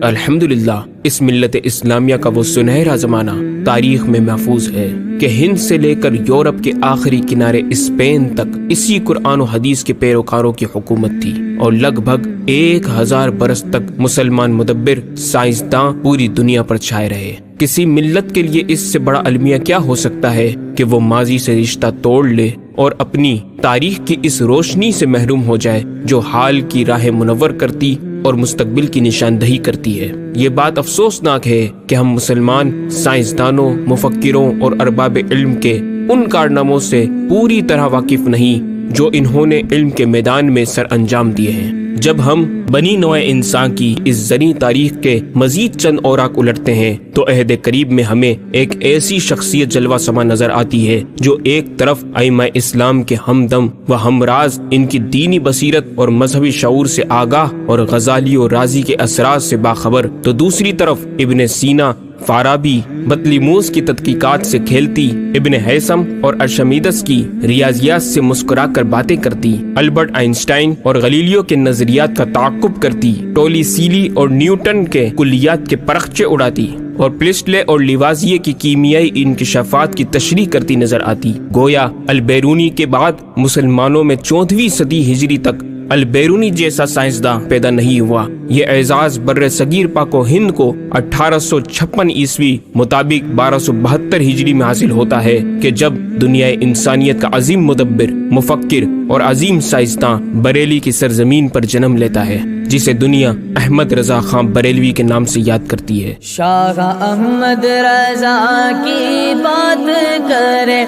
الحمدللہ اس ملت اسلامیہ کا وہ سنہرا زمانہ تاریخ میں محفوظ ہے کہ ہند سے لے کر یورپ کے آخری کنارے اسپین تک اسی قرآن و حدیث کے پیروکاروں کی حکومت تھی، اور لگ بھگ 1000 برس تک مسلمان مدبر سائنسداں پوری دنیا پر چھائے رہے۔ کسی ملت کے لیے اس سے بڑا المیہ کیا ہو سکتا ہے کہ وہ ماضی سے رشتہ توڑ لے اور اپنی تاریخ کی اس روشنی سے محروم ہو جائے جو حال کی راہ منور کرتی اور مستقبل کی نشاندہی کرتی ہے۔ یہ بات افسوسناک ہے کہ ہم مسلمان سائنسدانوں، مفکروں اور ارباب علم کے ان کارناموں سے پوری طرح واقف نہیں جو انہوں نے علم کے میدان میں سر انجام دیے ہیں۔ جب ہم بنی نوع انسان کی اس زرعی تاریخ کے مزید چند اوراق الٹتے ہیں تو عہد قریب میں ہمیں ایک ایسی شخصیت جلوہ سما نظر آتی ہے جو ایک طرف ائمہ اسلام کے ہمدم و ہمراز، ان کی دینی بصیرت اور مذہبی شعور سے آگاہ اور غزالی و رازی کے اثرات سے باخبر، تو دوسری طرف ابن سینا، فارابی، بطلیموس کی تحقیقات سے کھیلتی، ابن ہیثم اور ارشمیدس کی ریاضیات سے مسکرا کر باتیں کرتی، البرٹ آئنسٹائن اور غلیلیو کے نظریات کا تعاقب کرتی، ٹولی سیلی اور نیوٹن کے کلیات کے پرخچے اڑاتی، اور پلسٹلے اور لیوازیے کی کیمیائی انکشافات کی تشریح کرتی نظر آتی۔ گویا البیرونی کے بعد مسلمانوں میں 14ویں صدی ہجری تک البیرونی جیسا سائنسداں پیدا نہیں ہوا۔ یہ اعزاز بر صغیر پاک و ہند کو 1856 عیسوی مطابق 1272 ہجری میں حاصل ہوتا ہے کہ جب دنیا انسانیت کا عظیم مدبر، مفکر اور عظیم سائنسداں بریلی کی سرزمین پر جنم لیتا ہے، جسے دنیا احمد رضا خان بریلوی کے نام سے یاد کرتی ہے۔ شاہ احمد رضا کی بات کریں،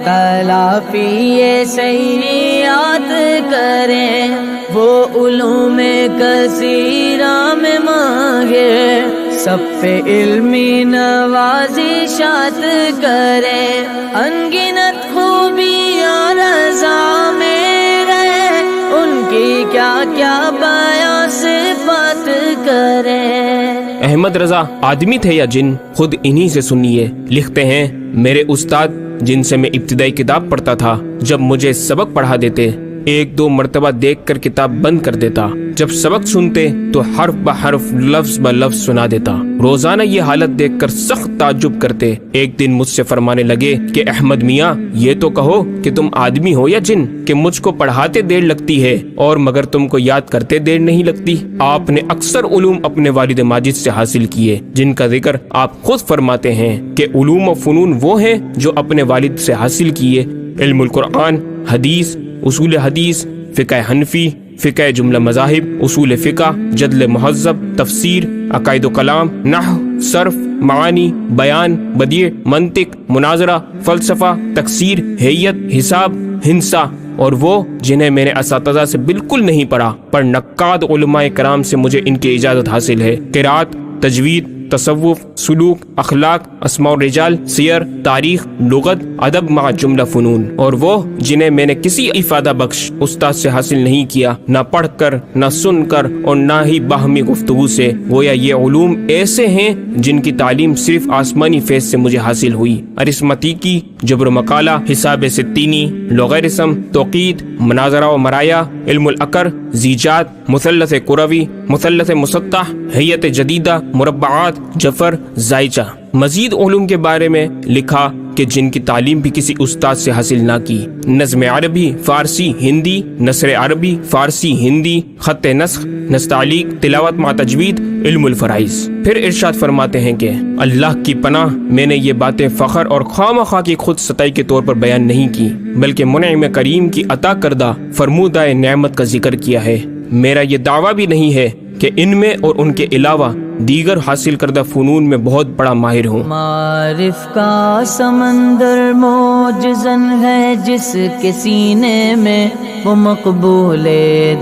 تلافی سیئات کریں، وہ علوم کثیرہ میں ماہر، سب پہ علمی نوازشات کریں، انگنت خوبیاں رضا میں رہے، ان کی کیا کیا بیان صفات کریں۔ احمد رضا آدمی تھے یا جن؟ خود انہی سے سنیے۔ لکھتے ہیں، میرے استاد جن سے میں ابتدائی کتاب پڑھتا تھا، جب مجھے سبق پڑھا دیتے 1-2 مرتبہ دیکھ کر کتاب بند کر دیتا، جب سبق سنتے تو حرف بحرف لفظ بلفظ سنا دیتا۔ روزانہ یہ حالت دیکھ کر سخت تعجب کرتے۔ ایک دن مجھ سے فرمانے لگے کہ احمد میاں، یہ تو کہو کہ تم آدمی ہو یا جن، کہ مجھ کو پڑھاتے دیر لگتی ہے اور مگر تم کو یاد کرتے دیر نہیں لگتی۔ آپ نے اکثر علوم اپنے والد ماجد سے حاصل کیے، جن کا ذکر آپ خود فرماتے ہیں کہ علوم و فنون وہ ہیں جو اپنے والد سے حاصل کیے: علم القرآن، حدیث، اصول حدیث، فقہ حنفی، فقہ جملہ مذاہب، اصول فقہ، جدل مہذب، تفسیر، عقائد و کلام، نحو، صرف، معانی، بیان، بدیع، منطق، مناظرہ، فلسفہ، تکسیر، حیت، حساب، ہندسہ، اور وہ جنہیں میں نے اساتذہ سے بالکل نہیں پڑھا، پر نقاد علماء کرام سے مجھے ان کی اجازت حاصل ہے: قرات، تجوید، تصوف، سلوک، اخلاق، اسماء الرجال، سیر، تاریخ، لغت، ادب مع جملہ فنون، اور وہ جنہیں میں نے کسی افادہ بخش استاد سے حاصل نہیں کیا، نہ پڑھ کر، نہ سن کر، اور نہ ہی باہمی گفتگو سے۔ گویا یہ علوم ایسے ہیں جن کی تعلیم صرف آسمانی فیض سے مجھے حاصل ہوئی: ارثمتیکی، جبر و مقالہ، حساب ستینی، لوغارثم، توقید، مناظرہ و مرایا، علم العقر، زیجات، مثلث کروی، مثلث مسطح، حیت جدیدہ، مربعات، جفر، زائچہ۔ مزید علوم کے بارے میں لکھا کہ جن کی تعلیم بھی کسی استاد سے حاصل نہ کی: نظم عربی، فارسی، ہندی، نثر عربی، فارسی، ہندی، خط نسخ، نستعلیق، تلاوت مع تجوید، علم الفرائض۔ پھر ارشاد فرماتے ہیں کہ اللہ کی پناہ، میں نے یہ باتیں فخر اور خواہ کی خود ستائی کے طور پر بیان نہیں کی، بلکہ منعم کریم کی عطا کردہ فرمودہ نعمت کا ذکر کیا ہے۔ میرا یہ دعویٰ بھی نہیں ہے کہ ان میں اور ان کے علاوہ دیگر حاصل کردہ فنون میں بہت بڑا ماہر ہوں۔ معارف کا سمندر موجزن ہے جس کے سینے میں، وہ مقبول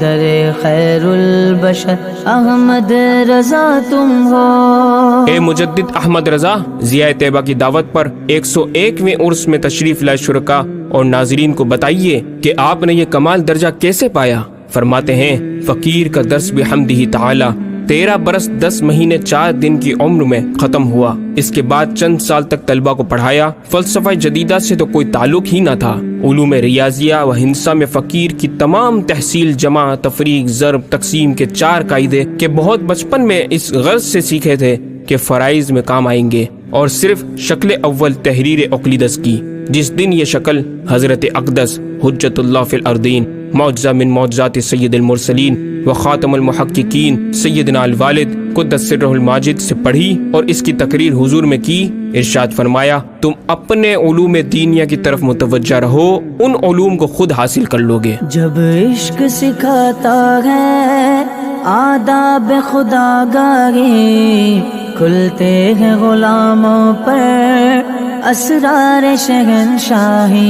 در خیر البشر احمد رضا تم ہو۔ اے مجدد احمد رضا، ضیاء طیبہ کی دعوت پر 101ویں عرس میں تشریف لائے شرکا اور ناظرین کو بتائیے کہ آپ نے یہ کمال درجہ کیسے پایا۔ فرماتے ہیں، فقیر کا درس بحمدہ تعالی 13 برس 10 مہینے 4 دن کی عمر میں ختم ہوا۔ اس کے بعد چند سال تک طلبہ کو پڑھایا۔ فلسفہ جدیدہ سے تو کوئی تعلق ہی نہ تھا۔ علوم ریاضیہ و ہندسہ میں فقیر کی تمام تحصیل، جمع، تفریق، ضرب، تقسیم کے 4 قاعدے کہ بہت بچپن میں اس غرض سے سیکھے تھے کہ فرائض میں کام آئیں گے، اور صرف شکل اول تحریر اقلیدس کی، جس دن یہ شکل حضرت اقدس حجت اللہ فی الارضین، معجزہ من معجزات سید المرسلین و خاتم المحققین سیدنا الوالد قدس سرہ الماجد سے پڑھی اور اس کی تقریر حضور میں کی، ارشاد فرمایا تم اپنے علوم دینیہ کی طرف متوجہ رہو، ان علوم کو خود حاصل کر لوگے۔ جب عشق سکھاتا ہے آداب خدا گاہی، کھلتے ہیں غلاموں پر اسرار شہنشاہی۔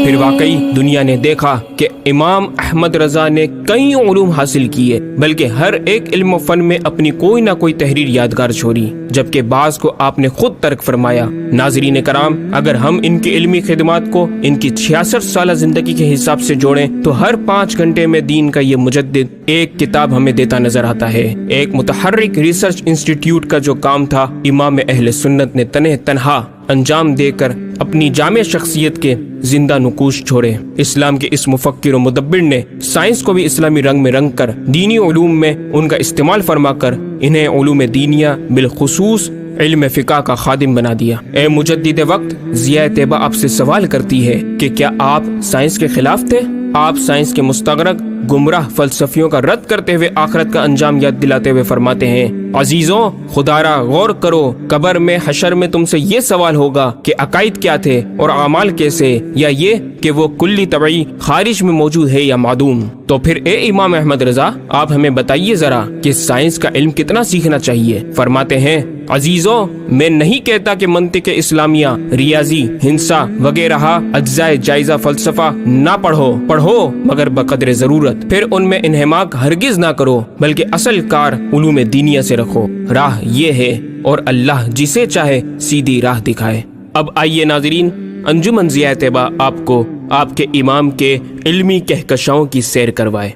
پھر واقعی دنیا نے دیکھا کہ امام احمد رضا نے کئی علوم حاصل کیے، بلکہ ہر ایک علم و فن میں اپنی کوئی نہ کوئی تحریر یادگار چھوڑی، جبکہ بعض کو آپ نے خود ترک فرمایا۔ ناظرین کرام، اگر ہم ان کی علمی خدمات کو ان کی 66 سالہ زندگی کے حساب سے جوڑیں تو ہر 5 گھنٹے میں دین کا یہ مجدد ایک کتاب ہمیں دیتا نظر آتا ہے۔ ایک متحرک ریسرچ انسٹیٹیوٹ کا جو کام تھا، امام اہل سنت نے تنہا انجام دے کر اپنی جامع شخصیت کے زندہ نقوش چھوڑے۔ اسلام کے اس مفکر و مدبر نے سائنس کو بھی اسلامی رنگ میں رنگ کر دینی علوم میں ان کا استعمال فرما کر انہیں علوم دینیہ بالخصوص علم فقہ کا خادم بنا دیا۔ اے مجدد وقت، ضیاء طیبہ آپ سے سوال کرتی ہے کہ کیا آپ سائنس کے خلاف تھے؟ آپ سائنس کے مستغرق گمراہ فلسفیوں کا رد کرتے ہوئے آخرت کا انجام یاد دلاتے ہوئے فرماتے ہیں، عزیزوں خدا را غور کرو، قبر میں حشر میں تم سے یہ سوال ہوگا کہ عقائد کیا تھے اور اعمال کیسے، یا یہ کہ وہ کلی طبعی خارج میں موجود ہے یا معدوم۔ تو پھر اے امام احمد رضا، آپ ہمیں بتائیے ذرا کہ سائنس کا علم کتنا سیکھنا چاہیے؟ فرماتے ہیں، عزیزوں میں نہیں کہتا کہ منطق اسلامیہ، ریاضی، ہندسہ وغیرہ اجزاء جائزہ فلسفہ نہ پڑھو مگر بقدر ضرورت، پھر ان میں انہماک ہرگز نہ کرو، بلکہ اصل کار علوم دینیہ سے رکھو۔ راہ یہ ہے اور اللہ جسے چاہے سیدھی راہ دکھائے۔ اب آئیے ناظرین، انجمن ضیاء طیبہ آپ کو آپ کے امام کے علمی کہکشاؤں کی سیر کروائے۔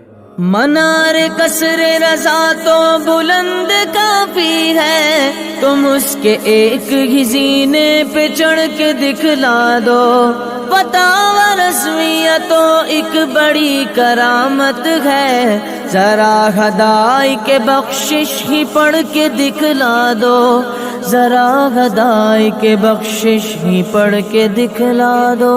منار قصر رضا تو بلند کافی ہے، تم اس کے ایک ہی زینے پہ چڑھ کے دکھلا دو، فتاوی رسمیہ تو ایک بڑی کرامت ہے، ذرا ہدائی کے بخشش ہی پڑھ کے دکھلا دو، ذرا ہدائی کے بخشش ہی پڑھ کے دکھلا دو۔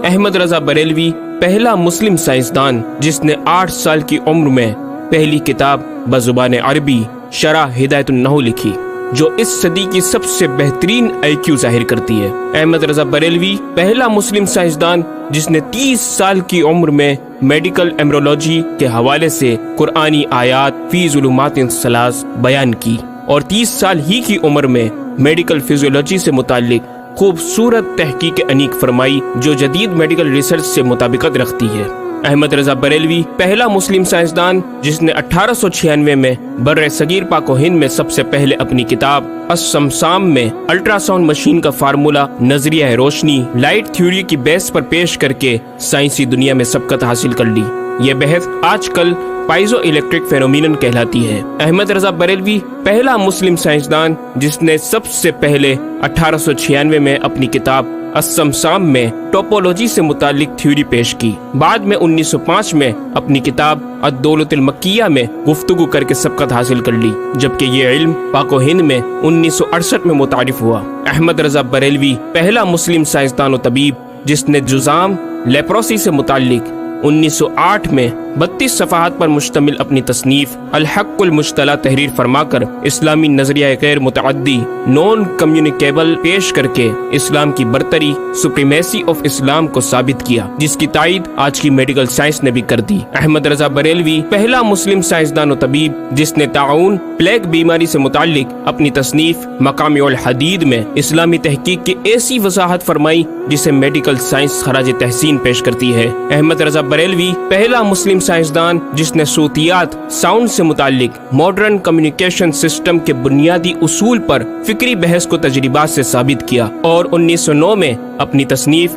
احمد رضا بریلوی پہلا مسلم سائنسدان جس نے 8 سال کی عمر میں پہلی کتاب بزبان عربی شرح ہدایت النحو لکھی، جو اس صدی کی سب سے بہترین IQ ظاہر کرتی ہے۔ احمد رضا بریلوی پہلا مسلم سائنسدان جس نے 30 سال کی عمر میں میڈیکل ایمرولوجی کے حوالے سے قرآنی آیات فی ظلمات ثلاث بیان کی، اور 30 سال ہی کی عمر میں میڈیکل فزیولوجی سے متعلق خوبصورت تحقیق انیق فرمائی، جو جدید میڈیکل ریسرچ سے مطابقت رکھتی ہے۔ احمد رضا بریلوی پہلا مسلم سائنسدان جس نے 1896 میں بر صغیر پاک و ہند میں سب سے پہلے اپنی کتاب السمسام میں الٹرا ساؤنڈ مشین کا فارمولہ نظریہ روشنی لائٹ تھیوری کی بیس پر پیش کر کے سائنسی دنیا میں سبقت حاصل کر لی۔ یہ بحث آج کل پائزو الیکٹرک فینومینن کہلاتی ہے۔ احمد رضا بریلوی پہلا مسلم سائنسدان جس نے سب سے پہلے 1896 میں اپنی کتاب السمسام میں ٹوپولوجی سے متعلق تھیوری پیش کی۔ بعد میں 1905 میں اپنی کتاب الدولۃ المکیہ میں گفتگو کر کے سبقت حاصل کر لی، جبکہ یہ علم پاک و ہند میں 1968 میں متعارف ہوا۔ احمد رضا بریلوی پہلا مسلم سائنسدان و طبیب جس نے جذام لیپروسی سے متعلق 1908 میں 32 صفحات پر مشتمل اپنی تصنیف الحق المجتلی تحریر فرما کر اسلامی نظریہ غیر متعدی نون کمیونیکیبل پیش کر کے اسلام کی برتری سپریمیسی آف اسلام کو ثابت کیا، جس کی تائید آج کی میڈیکل سائنس نے بھی کر دی۔ احمد رضا بریلوی پہلا مسلم سائنسدان و طبیب جس نے طاعون پلیگ بیماری سے متعلق اپنی تصنیف مقامع الحدید میں اسلامی تحقیق کی ایسی وضاحت فرمائی جسے میڈیکل سائنس خراج تحسین پیش کرتی ہے۔ احمد رضا بریلوی پہلا مسلم سائنسدان جس نے صوتیات ساؤنڈ سے متعلق ماڈرن کمیونیکیشن سسٹم کے بنیادی اصول پر فکری بحث کو تجربات سے ثابت کیا، اور 1909 میں اپنی تصنیف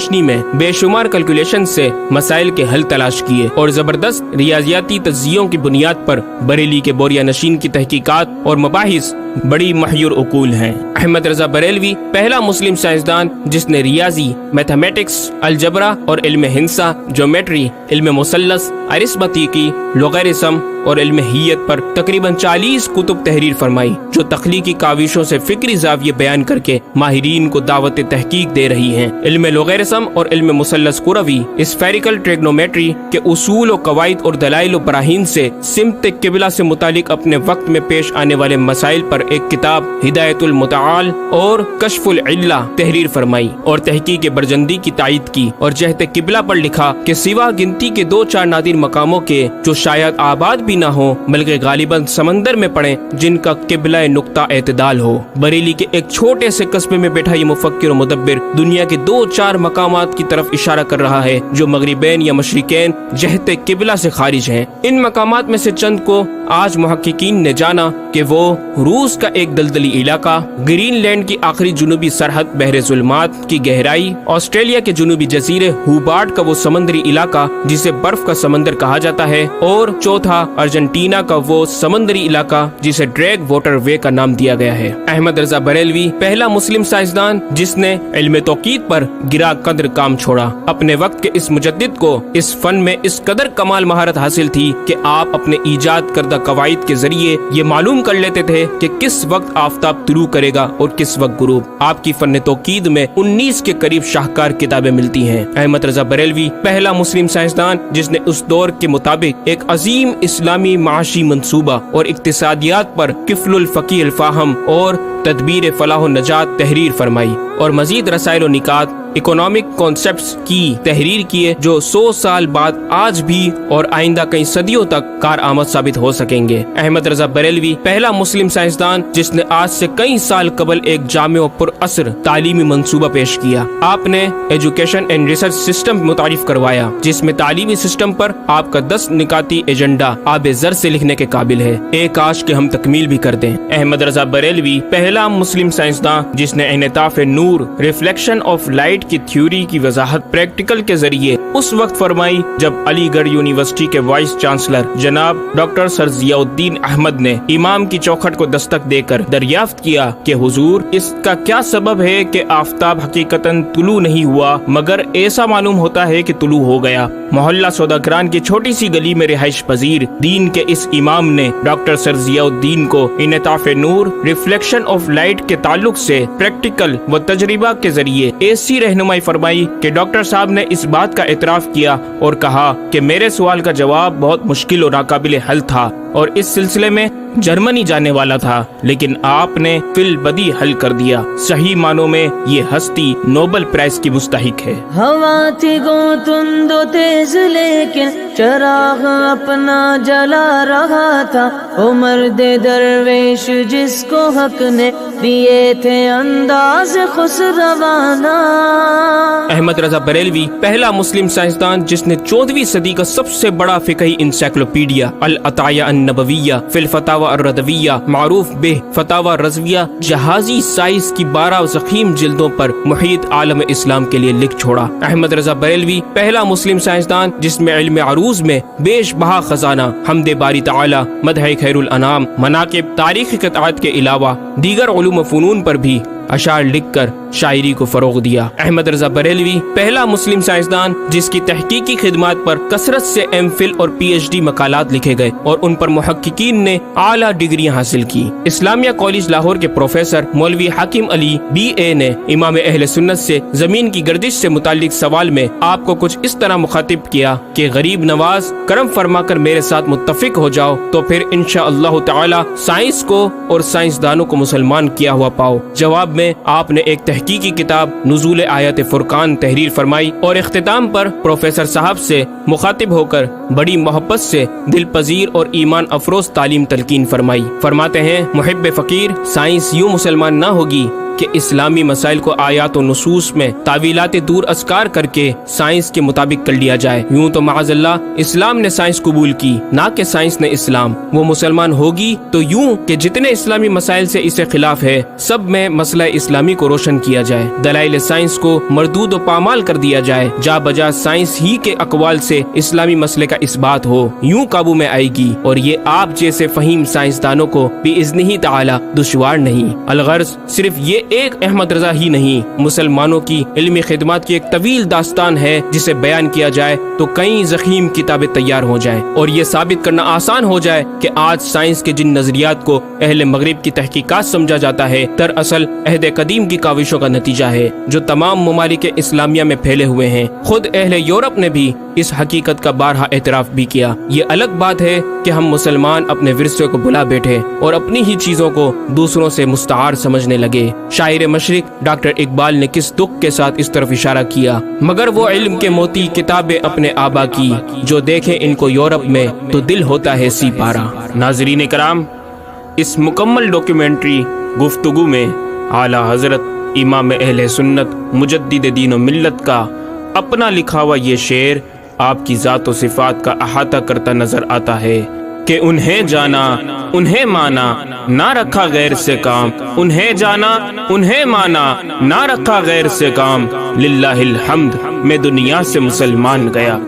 روشنی میں بے شمار کیلکولیشن سے مسائل کے حل تلاش کیے اور زبردست ریاضیاتی تجزیوں کی بنیاد پر بریلی کے بوریا نشین کی تحقیقات اور مباحث بڑی محیر عقول ہیں۔ احمد رضا بریلوی پہلا مسلم سائنسدان جس نے ریاضی، میتھمیٹکس، الجبرا اور علم ہندسہ، جیومیٹری، علم مثلث، ارثمیٹکی، لوگرثم اور علم ہیت پر تقریباً 40 کتب تحریر فرمائی، جو تخلیقی کاوشوں سے فکری زاویے بیان کر کے ماہرین کو دعوت تحقیق دے رہی ہیں۔ علم لوگرثم اور علم مثلث کروی، اسفیریکل ٹریگنومیٹری کے اصول و قواعد اور دلائل و براہین سے سمت قبلہ سے متعلق اپنے وقت میں پیش آنے والے مسائل پر ایک کتاب ہدایت المتعال اور کشف العلہ تحریر فرمائی اور تحقیق برجندی کی تائید کی، اور جہت قبلہ پر لکھا کہ سوا گنتی کے 2-4 نادر مقاموں کے جو شاید آباد بھی نہ ہو بلکہ غالباً سمندر میں پڑیں، جن کا قبلہ نقطہ اعتدال ہو۔ بریلی کے ایک چھوٹے سے قصبے میں بیٹھا یہ مفکر و مدبر دنیا کے 2-4 مقامات کی طرف اشارہ کر رہا ہے جو مغربین یا مشرقین جہت قبلہ سے خارج ہیں۔ ان مقامات میں سے چند کو آج محققین نے جانا کہ وہ روس کا ایک دلدلی علاقہ، گرین لینڈ کی آخری جنوبی سرحد بحر ظلمات کی گہرائی، آسٹریلیا کے جنوبی جزیرے ہوبارٹ کا وہ سمندری علاقہ جسے برف کا سمندر کہا جاتا ہے، اور چوتھا ارجنٹینا کا وہ سمندری علاقہ جسے ڈریگ واٹر وے کا نام دیا گیا ہے۔ احمد رضا بریلوی پہلا مسلم سائنسدان جس نے علم توقید پر گرا قدر کام چھوڑا۔ اپنے وقت کے اس مجدد کو اس فن میں اس قدر کمال مہارت حاصل تھی کہ آپ اپنے ایجاد کردہ قواعد کے ذریعے یہ معلوم کر لیتے تھے کہ کس وقت آفتاب طلوع کرے گا اور کس وقت غروب۔ آپ کی فن توقید میں 19 کے قریب شاہکار کتابیں ملتی ہیں۔ احمد رضا بریلوی پہلا مسلم سائنسدان جس نے اس دور کے مطابق ایک عظیم اسلامی معاشی منصوبہ اور اقتصادیات پر کفل الفقی الفاہم اور تدبیر فلاح و نجات تحریر فرمائی، اور مزید رسائل و نکات اکنامک کانسیپٹس کی تحریر کیے جو 100 سال بعد آج بھی اور آئندہ کئی صدیوں تک کارآمد ثابت ہو سکیں گے۔ احمد رضا بریلوی پہلا مسلم سائنسدان جس نے آج سے کئی سال قبل ایک جامع و پر اثر تعلیمی منصوبہ پیش کیا۔ آپ نے ایجوکیشن اینڈ ریسرچ سسٹم متعارف کروایا جس میں تعلیمی سسٹم پر آپ کا 10 نکاتی ایجنڈا آب زر سے لکھنے کے قابل ہے، ایک کاش کہ ہم تکمیل بھی کر دیں۔ احمد رضا بریلوی پہلا مسلم سائنسدان جس نے انعطاف نور، ریفلیکشن آف لائٹ کی تھیوری کی وضاحت پریکٹیکل کے ذریعے اس وقت فرمائی جب علی گڑھ یونیورسٹی کے وائس چانسلر جناب ڈاکٹر سر ضیاء الدین احمد نے امام کی چوکھٹ کو دستک دے کر دریافت کیا کہ حضور اس کا کیا سبب ہے کہ آفتاب حقیقتاً طلوع نہیں ہوا مگر ایسا معلوم ہوتا ہے کہ طلوع ہو گیا۔ محلہ سوداگران کی چھوٹی سی گلی میں رہائش پذیر دین کے اس امام نے ڈاکٹر سر ضیاء الدین کو انعطاف نور، ریفلیکشن آف لائٹ کے تعلق سے پریکٹیکل و تجربہ کے ذریعے ایسی رہنمائی فرمائی کہ ڈاکٹر صاحب نے اس بات کا اعتراف کیا اور کہا کہ میرے سوال کا جواب بہت مشکل اور ناقابل حل تھا اور اس سلسلے میں جرمنی جانے والا تھا، لیکن آپ نے فی البدی حل کر دیا۔ صحیح معنوں میں یہ ہستی نوبل پرائز کی مستحق ہے۔ ہوا تھی گو تند و تیز لیکن چراغ اپنا جلا رہا تھا، وہ مرد درویش جس کو حق نے دیے تھے انداز خسروانہ۔ احمد رضا بریلوی پہلا مسلم سائنسدان جس نے 14ویں صدی کا سب سے بڑا فقہی انسائکلوپیڈیا العطایہ النبویہ فی الفتاوی الردویہ معروف بہ فتاوی رضویہ جہازی سائز کی 12 ضخیم جلدوں پر محیط عالم اسلام کے لیے لکھ چھوڑا۔ احمد رضا بریلوی پہلا مسلم سائنسدان جس میں علم عروض میں بیش بہا خزانہ، حمد باری تعالی، مدح خیر الانام، مناقب، تاریخی قطعات کے علاوہ دیگر علوم و فنون پر بھی اشعار لکھ کر شاعری کو فروغ دیا۔ احمد رضا بریلوی پہلا مسلم سائنسدان جس کی تحقیقی خدمات پر کثرت سے ایم فل اور پی ایچ ڈی مقالات لکھے گئے اور ان پر محققین نے اعلیٰ ڈگریاں حاصل کی۔ اسلامیہ کالج لاہور کے پروفیسر مولوی حاکم علی بی اے نے امام اہل سنت سے زمین کی گردش سے متعلق سوال میں آپ کو کچھ اس طرح مخاطب کیا کہ غریب نواز کرم فرما کر میرے ساتھ متفق ہو جاؤ تو پھر انشاءاللہ تعالی سائنس کو اور سائنسدانوں کو مسلمان کیا ہوا پاؤ۔ جواب میں آپ نے ایک تحقیقی کتاب نزول آیات فرقان تحریر فرمائی اور اختتام پر پروفیسر صاحب سے مخاطب ہو کر بڑی محبت سے دل پذیر اور ایمان افروز تعلیم تلقین فرمائی۔ فرماتے ہیں محب فقیر سائنس یوں مسلمان نہ ہوگی کہ اسلامی مسائل کو آیات و نصوص میں تعویلات دور اسکار کر کے سائنس کے مطابق کر لیا جائے۔ یوں تو معاذ اللہ اسلام نے سائنس قبول کی، نہ کہ سائنس نے اسلام۔ وہ مسلمان ہوگی تو یوں کہ جتنے اسلامی مسائل سے اسے خلاف ہے سب میں مسئلہ اسلامی کو روشن کیا جائے، دلائل سائنس کو مردود و پامال کر دیا جائے، جا بجا سائنس ہی کے اقوال سے اسلامی مسئلے کا اثبات ہو، یوں قابو میں آئے گی۔ اور یہ آپ جیسے فہیم سائنسدانوں کو بإذنہ تعالی دشوار نہیں۔ الغرض صرف یہ ایک احمد رضا ہی نہیں، مسلمانوں کی علمی خدمات کی ایک طویل داستان ہے جسے بیان کیا جائے تو کئی ضخیم کتابیں تیار ہو جائیں اور یہ ثابت کرنا آسان ہو جائے کہ آج سائنس کے جن نظریات کو اہل مغرب کی تحقیقات سمجھا جاتا ہے دراصل عہد قدیم کی کاوشوں کا نتیجہ ہے جو تمام ممالک اسلامیہ میں پھیلے ہوئے ہیں۔ خود اہل یورپ نے بھی اس حقیقت کا بارہا اعتراف بھی کیا۔ یہ الگ بات ہے کہ ہم مسلمان اپنے ورثے کو بلا بیٹھے اور اپنی ہی چیزوں کو دوسروں سے مستعار سمجھنے لگے۔ شاعر مشرق ڈاکٹر اقبال نے کس دکھ کے ساتھ اس طرف اشارہ کیا، مگر وہ علم کے موتی کتابیں اپنے آبا کی، جو دیکھیں ان کو یورپ میں تو دل ہوتا ہے سی پارا۔ ناظرین کرام، اس مکمل ڈاکیومنٹری گفتگو میں اعلیٰ حضرت امام اہل سنت مجدد دین و ملت کا اپنا لکھا ہوا یہ شعر آپ کی ذات و صفات کا احاطہ کرتا نظر آتا ہے کہ انہیں جانا انہیں مانا نہ رکھا غیر سے کام، انہیں جانا انہیں مانا نہ رکھا غیر سے کام، للہ الحمد میں دنیا سے مسلمان گیا۔